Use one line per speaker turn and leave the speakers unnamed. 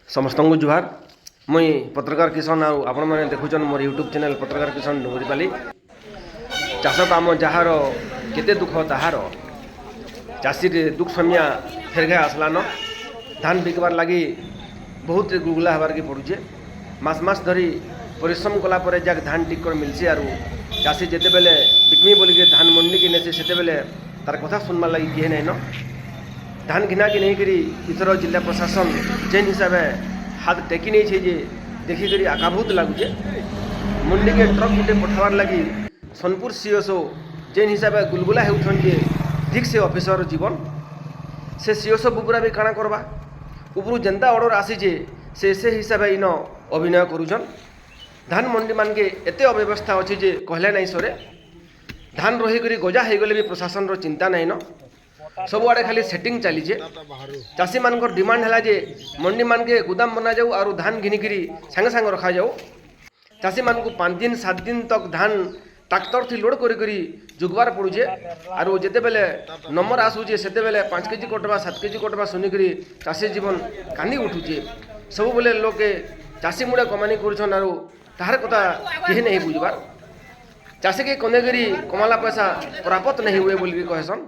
समस्त को जुहार मुई पत्रकार किशन आपण मैंने देखुन मोर यूट्यूब चैनल पत्रकार किशन डुंगरीपाली चाष काम जार केते दुख ताहार चाषी दुख समिया फेरघे आसलान धान बिकबार लगी बहुत गुगला हबार के पड़ुचे मास धरी परिश्रम कलापर जहाँ धान टिक मिलसी आर चाषी जिते बेले बिकमी बोलिक धान मंडी की नेसी से बेले तार कथा सुनवार लगी किए नहीं न धान घिना की नहीं करी इतर जिला प्रशासन जेन हिसाब हाथ टेकी नहीं छे जे देखिक आकाभूत लगुचे मंडी के ट्रक गुटे पठावार लगी सोनपुर सीएसओ जेन हिसाब गुलगुला होउछन जे ठीक से ऑफिसर जीवन से सीएसओ बुपुरा भी काଣା करबा उपरू जेंता ऑर्डर आसी जे से हिसाब इन अभिनय करुछन धान मंडी मान के एते अव्यवस्था अच्छी जे कहले नहीं सरे धान रही करी गजा हो गले भी प्रशासन रो चिंता नहीं न सब आड़े खाली सेटिंग चलीचे चाषी मान डिमांड है जे मंडी मान के गुदाम बना जाऊ और धान घिनिकी सांगे सांगे रखा जाऊ चाषी मान को 5 दिन 7 दिन तक धान ट्रैक्टर थी लोड करी जुगबार पड़ुचे और जिते बेले नंबर आसूचे से बेले 5 केजी कटवा 7 केजी कटवा शुनिकी चाषी जीवन कांदी उठुचे सब बेले लोके चाषी मुड़े कमानी करुछन और तार कथा कहीं नहीं बुझबार चाषी के कनेगिरी कमाला पैसा प्राप्त नहीं हुए बोल कहसन।